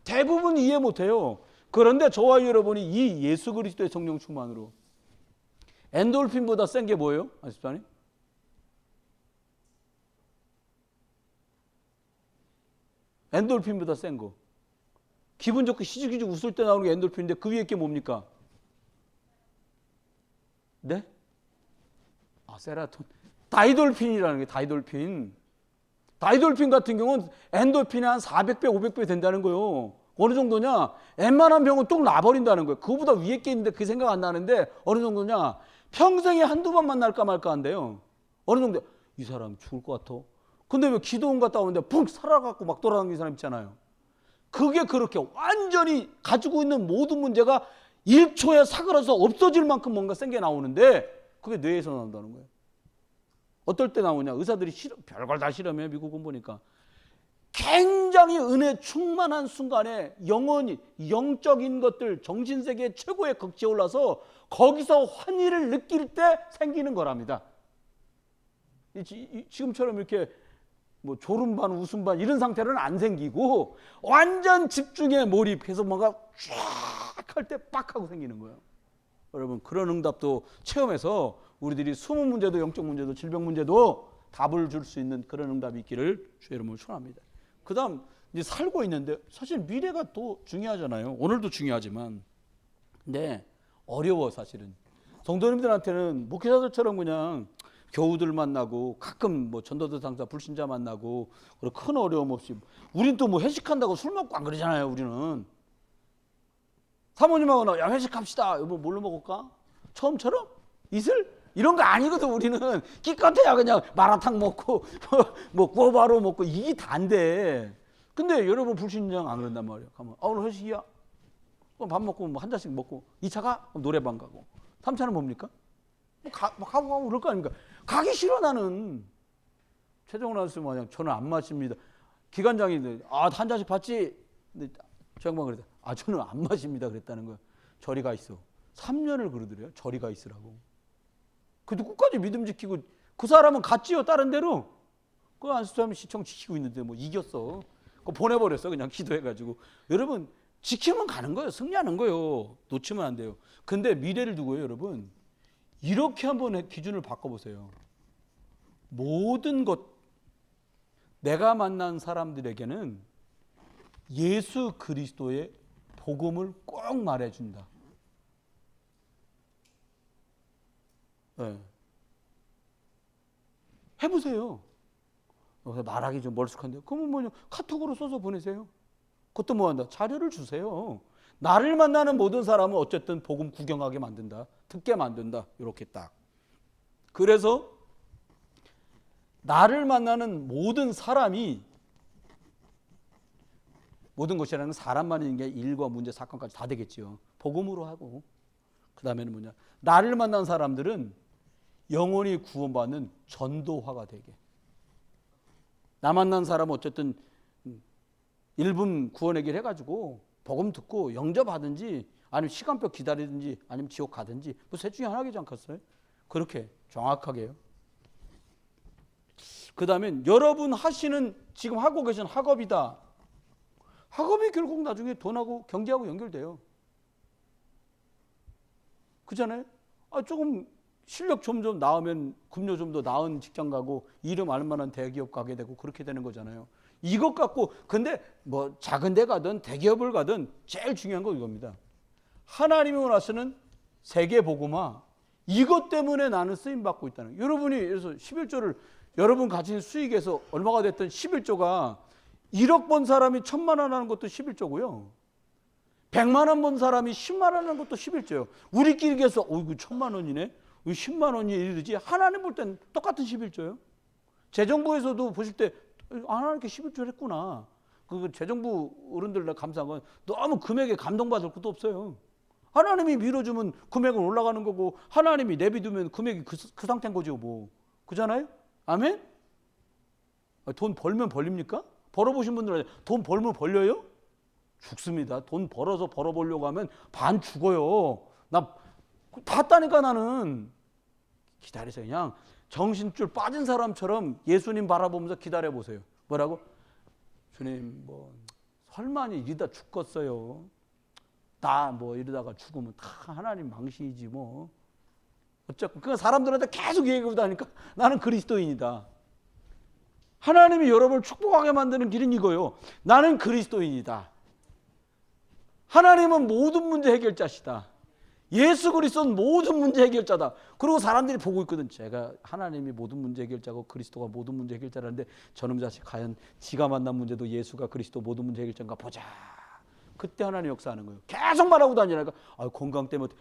대부분 이해 못해요. 그런데 저와 여러분이 이 예수 그리스도의 성령 충만으로 엔돌핀보다 센 게 뭐예요? 아시죠? 엔돌핀보다 센 거. 기분 좋게 희죽희죽 웃을 때 나오는 게 엔돌핀인데 그 위에 게 뭡니까? 네? 세라톤. 다이돌핀이라는 게 다이돌핀. 다이돌핀 같은 경우는 엔돌핀이 한 400배, 500배 된다는 거예요. 어느 정도냐? 웬만한 병은 뚝 나버린다는 거예요. 그거보다 위에 게 있는데 그 생각 안 나는데 어느 정도냐? 평생에 한두 번 만날까 말까 한대요. 어느 정도? 이 사람 죽을 것 같아. 근데 왜 기도원 갔다 오는데 푹 살아갖고 막 돌아다니는 사람 있잖아요. 그게 그렇게 완전히 가지고 있는 모든 문제가 1초에 사그라서 없어질 만큼 뭔가 센 게 나오는데 그게 뇌에서 나온다는 거예요. 어떨 때 나오냐? 의사들이 별걸 다 실험해. 미국은 보니까. 굉장히 은혜 충만한 순간에 영혼이 영적인 것들 정신세계 최고의 극치에 올라서 거기서 환희를 느낄 때 생기는 거랍니다. 지금처럼 이렇게 뭐 졸음반 웃음반 이런 상태는 안 생기고 완전 집중에 몰입해서 뭔가 쫙 할 때 빡 하고 생기는 거예요. 여러분 그런 응답도 체험해서 우리들이 수문 문제도 영적 문제도 질병 문제도 답을 줄 수 있는 그런 응답이 있기를 주의 이름으로 축원합니다. 그 다음 이제 살고 있는데 사실 미래가 또 중요하잖아요. 오늘도 중요하지만 근데 어려워 사실은. 성도님들한테는 목회자들처럼 그냥 교우들 만나고 가끔 뭐 전도자 당사 불신자 만나고 큰 어려움 없이 우린 또 뭐 회식한다고 술 먹고 안 그러잖아요. 우리는 사모님하고 야 회식합시다. 여보 뭘로 먹을까? 처음처럼? 이슬? 이런 거 아니거든. 우리는 기껏해야 그냥 마라탕 먹고 뭐 꼬바로 먹고 이게 다인데 근데 여러분 불신자 안 그런단 말이에요. 가면 오늘 회식이야. 그럼 밥 먹고 뭐 한 잔씩 먹고 2차가 노래방 가고 3차는 뭡니까? 가고 그럴 거 아닙니까? 가기 싫어 나는. 최종원 아저씨 마냥 저는 안 마십니다. 기관장이 한 잔씩 받지? 근데 저 양반 그랬다. 저는 안 마십니다 그랬다는 거야. 저리 가 있어. 3년을 그러더래요. 저리 가 있으라고. 그래도 끝까지 믿음 지키고 그 사람은 갔지요 다른 데로. 그 안수사람이 시청 지키고 있는데 뭐 이겼어. 그거 보내버렸어 그냥 기도해가지고. 여러분 지키면 가는 거예요. 승리하는 거예요. 놓치면 안 돼요. 근데 미래를 두고요 여러분. 이렇게 한번 기준을 바꿔보세요. 모든 것 내가 만난 사람들에게는 예수 그리스도의 복음을 꼭 말해준다. 네. 해보세요. 말하기 좀 멀쑥한데 그러면 뭐냐 카톡으로 써서 보내세요. 그것도 뭐한다? 자료를 주세요. 나를 만나는 모든 사람은 어쨌든 복음 구경하게 만든다. 듣게 만든다. 이렇게 딱. 그래서 나를 만나는 모든 사람이 모든 것이라는 건 사람만 있는 게 일과 문제 사건까지 다 되겠지요. 복음으로 하고 그 다음에는 뭐냐 나를 만난 사람들은 영혼이 구원받는 전도화가 되게. 나 만난 사람은 어쨌든 1분 구원 얘기를 해가지고 복음 듣고 영접하든지 아니면 시간표 기다리든지 아니면 지옥 가든지 뭐 셋 중에 하나겠지 않겠어요? 그렇게 정확하게요. 그 다음에 여러분 하시는 지금 하고 계신 학업이다. 학업이 결국 나중에 돈하고 경제하고 연결돼요. 그잖아요? 조금 실력 좀 나으면 급료 좀 더 나은 직장 가고 이름 알만한 대기업 가게 되고 그렇게 되는 거잖아요. 이것 갖고 근데 뭐 작은 데 가든 대기업을 가든 제일 중요한 건 이겁니다. 하나님이 원하시는 세계 복음화 이것 때문에 나는 쓰임 받고 있다는 거예요. 여러분이 그래서 11조를 여러분 가진 수익에서 얼마가 됐든 11조가 1억 번 사람이 1,000만 원 하는 것도 11조고요. 100만 원 번 사람이 10만 원 하는 것도 11조예요. 우리끼리 계속 이거 1,000만 원이네. 왜 10만 원이 이러지? 하나님 볼 땐 똑같은 11조예요. 재정부에서도 보실 때 하나님께 11조를 했구나. 그 재정부 어른들 감사한 건 너무 금액에 감동받을 것도 없어요. 하나님이 밀어주면 금액은 올라가는 거고 하나님이 내비두면 금액이 그 상태인 거죠 뭐. 그잖아요? 아멘? 돈 벌면 벌립니까? 벌어보신 분들은 돈 벌면 벌려요? 죽습니다. 돈 벌어보려고 하면 반 죽어요. 나 봤다니까 나는. 기다리세요. 그냥 정신줄 빠진 사람처럼 예수님 바라보면서 기다려보세요. 뭐라고? 주님 뭐 설마 이러다 죽겠어요. 나 뭐 이러다가 죽으면 다 하나님 망신이지 뭐. 어쨌건 그 사람들한테 계속 얘기하고 다니까 나는 그리스도인이다. 하나님이 여러분을 축복하게 만드는 길은 이거요. 나는 그리스도인이다. 하나님은 모든 문제 해결자시다. 예수 그리스도는 모든 문제 해결자다. 그리고 사람들이 보고 있거든. 제가 하나님이 모든 문제 해결자고 그리스도가 모든 문제 해결자라는데 저놈 자식 과연 지가 만난 문제도 예수가 그리스도 모든 문제 해결자인가 보자. 그때 하나님 역사하는 거예요. 계속 말하고 다니니까 건강 때문에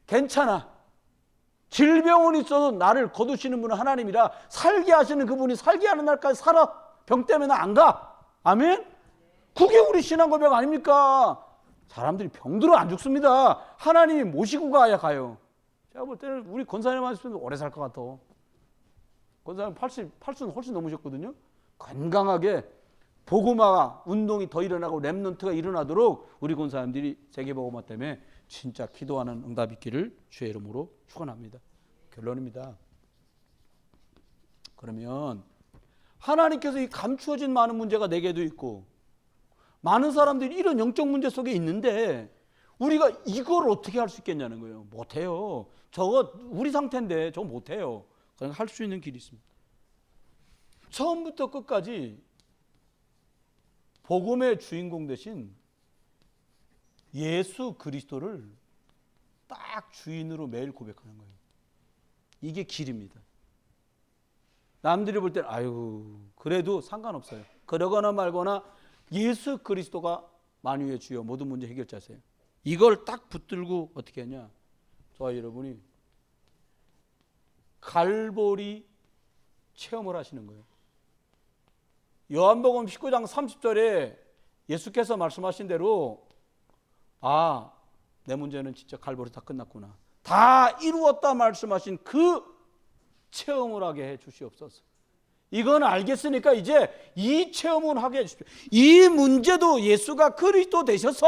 괜찮아. 질병은 있어도 나를 거두시는 분은 하나님이라 살게 하시는 그분이 살게 하는 날까지 살아. 병 때문에 안 가. 아멘? 그게 우리 신앙 고백 아닙니까? 사람들이 병들어 안 죽습니다. 하나님이 모시고 가야 가요. 제가 볼 때는 우리 권사님 하시면 오래 살 것 같아. 권사님 80은 훨씬 넘으셨거든요. 건강하게 복음화 운동이 더 일어나고 렘넌트가 일어나도록 우리 권사님들이 세계복음화 때문에 진짜 기도하는 응답 있기를 주의 이름으로 축원합니다. 결론입니다. 그러면 하나님께서 이 감추어진 많은 문제가 내게도 있고 많은 사람들이 이런 영적 문제 속에 있는데 우리가 이걸 어떻게 할 수 있겠냐는 거예요. 못해요. 저거 우리 상태인데 저거 못해요. 그냥 할 수 있는 길이 있습니다. 처음부터 끝까지 복음의 주인공 대신 예수 그리스도를 딱 주인으로 매일 고백하는 거예요. 이게 길입니다. 남들이 볼 때는 아유 그래도 상관없어요. 그러거나 말거나 예수 그리스도가 만유의 주여 모든 문제 해결자세요. 이걸 딱 붙들고 어떻게 하냐. 저와 여러분이 갈보리 체험을 하시는 거예요. 요한복음 19장 30절에 예수께서 말씀하신 대로 내 문제는 진짜 갈보리 다 끝났구나. 다 이루었다 말씀하신 그 체험을 하게 해 주시옵소서. 이건 알겠으니까 이제 이 체험을 하게 해주십시오. 이 문제도 예수가 그리스도 되셔서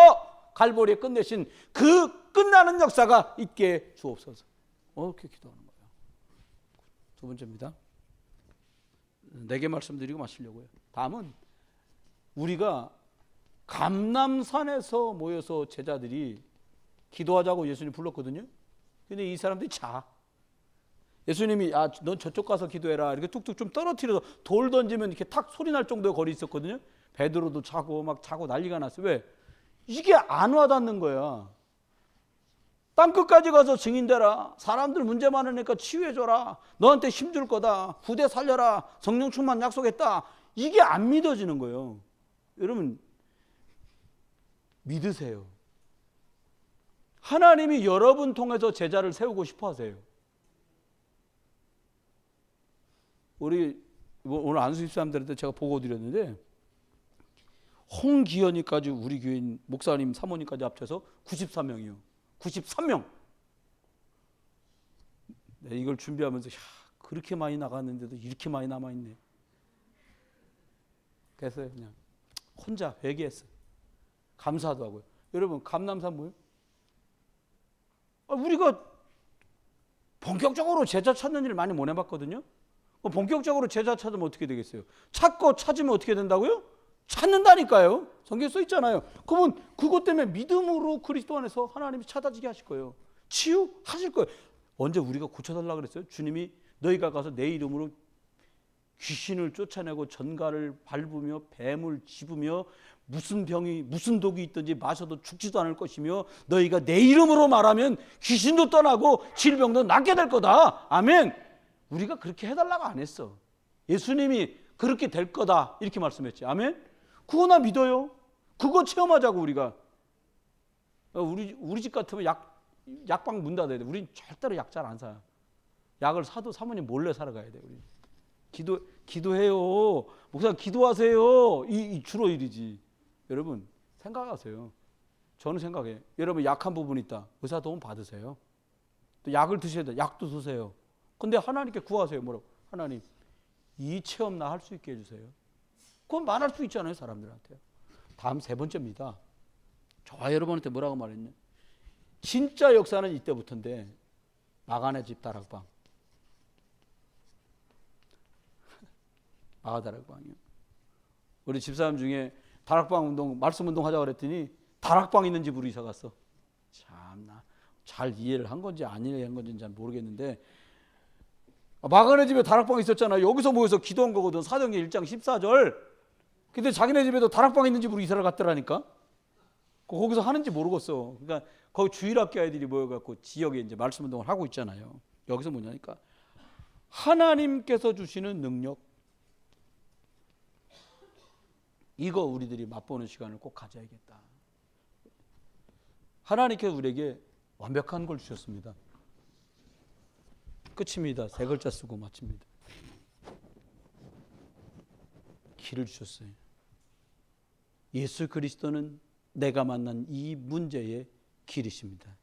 갈보리에 끝내신 그 끝나는 역사가 있게 주옵소서. 이렇게 기도하는 거예요. 두 번째입니다. 4개 말씀드리고 마치려고요. 다음은 우리가 감람산에서 모여서 제자들이 기도하자고 예수님 불렀거든요. 근데 이 사람들이 예수님이 넌 저쪽 가서 기도해라 이렇게 툭툭 좀 떨어뜨려서 돌 던지면 이렇게 탁 소리 날 정도의 거리 있었거든요. 베드로도 자고 난리가 났어요. 왜? 이게 안 와닿는 거야. 땅끝까지 가서 증인되라. 사람들 문제 많으니까 치유해줘라. 너한테 힘줄 거다. 부대 살려라. 성령 충만 약속했다. 이게 안 믿어지는 거예요. 여러분 믿으세요. 하나님이 여러분 통해서 제자를 세우고 싶어 하세요. 우리 오늘 안수집 사람들한테 제가 보고 드렸는데 홍기현이까지 우리 교인 목사님 사모님까지 합쳐서 93명이요. 93명. 네, 이걸 준비하면서 그렇게 많이 나갔는데도 이렇게 많이 남아있네. 그래서 그냥 혼자 회개했어요. 감사도 하고요. 여러분 감람산 뭐예요? 우리가 본격적으로 제자 찾는 일을 많이 못 해봤거든요. 본격적으로 제자 찾으면 어떻게 되겠어요? 찾고 찾으면 어떻게 된다고요? 찾는다니까요. 성경에 써 있잖아요. 그러면 그것 때문에 믿음으로 그리스도 안에서 하나님이 찾아지게 하실 거예요. 치유하실 거예요. 언제 우리가 고쳐달라고 그랬어요? 주님이 너희가 가서 내 이름으로 귀신을 쫓아내고 전갈을 밟으며 뱀을 집으며 무슨 병이 무슨 독이 있든지 마셔도 죽지도 않을 것이며 너희가 내 이름으로 말하면 귀신도 떠나고 질병도 낫게 될 거다. 아멘. 우리가 그렇게 해달라고 안 했어. 예수님이 그렇게 될 거다 이렇게 말씀했지. 아멘. 그거 나 믿어요. 그거 체험하자고 우리가. 우리 집 같으면 약방 문 닫아야 돼. 우린 절대로 약 잘 안 사요. 약을 사도 사모님 몰래 사러 가야 돼. 우리 기도해요. 목사 기도하세요. 이 주로 일이지. 여러분 생각하세요. 저는 생각해요. 여러분 약한 부분 있다. 의사 도움 받으세요. 또 약을 드셔야 돼. 약도 드세요. 근데 하나님께 구하세요. 뭐라고? 하나님 이 체험 나 할 수 있게 해주세요. 그건 말할 수 있잖아요. 사람들한테. 다음 세 번째입니다. 저와 여러분한테 뭐라고 말했냐. 진짜 역사는 이때부터인데 마가네 집 다락방. 마가 다락방이요. 우리 집사람 중에 다락방 운동, 말씀 운동 하자고 그랬더니 다락방 있는 집으로 이사 갔어. 참나 잘 이해를 한 건지 안 이해한 건지는 잘 모르겠는데 마가네 집에 다락방 있었잖아. 여기서 모여서 기도한 거거든. 사도행전 1장 14절. 근데 자기네 집에도 다락방 있는 집으로 이사를 갔더라니까. 거기서 하는지 모르겠어. 그러니까 거기 주일학교 아이들이 모여갖고 지역에 이제 말씀 운동을 하고 있잖아요. 여기서 뭐냐니까 하나님께서 주시는 능력, 이거 우리들이 맛보는 시간을 꼭 가져야겠다. 하나님께서 우리에게 완벽한 걸 주셨습니다. 끝입니다. 세 글자 쓰고 마칩니다. 길을 주셨어요. 예수 그리스도는 내가 만난 이 문제의 길이십니다.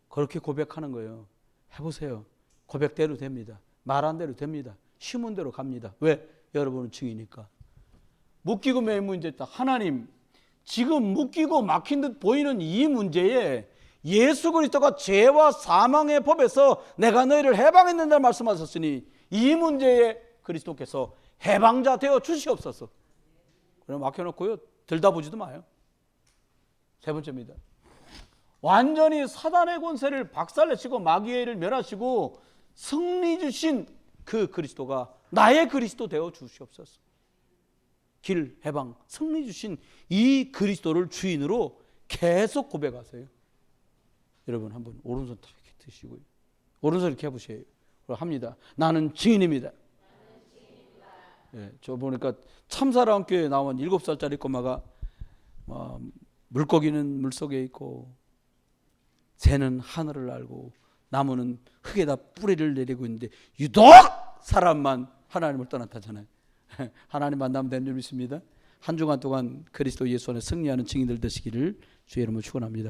그렇게 고백하는 거예요. 해보세요. 고백대로 됩니다. 말한 대로 됩니다. 심은 대로 갑니다. 왜? 여러분은 증이니까. 묶이고 매인 문제 있다. 하나님, 지금 묶이고 막힌 듯 보이는 이 문제에 예수 그리스도가 죄와 사망의 법에서 내가 너희를 해방했는다 말씀하셨으니 이 문제에 그리스도께서 해방자 되어 주시옵소서. 그럼 막혀놓고요. 들다보지도 마요. 세 번째입니다. 완전히 사단의 권세를 박살내시고 마귀의 일을 멸하시고 승리 주신 그 그리스도가 나의 그리스도 되어 주시옵소서. 길, 해방, 승리 주신 이 그리스도를 주인으로 계속 고백하세요. 여러분 한번 오른손 이렇게 드시고요. 오른손 이렇게 해보세요. 합니다. 나는 증인입니다. 예, 저 보니까 참사랑 교회에 나온 7살짜리 꼬마가 물고기는 물속에 있고 새는 하늘을 날고 나무는 흙에다 뿌리를 내리고 있는데 유독 사람만 하나님을 떠났다잖아요. 하나님 만나면 되는 줄 믿습니다. 한 주간 동안 그리스도 예수 안에 승리하는 증인들 되시기를 주의 이름으로 축원합니다.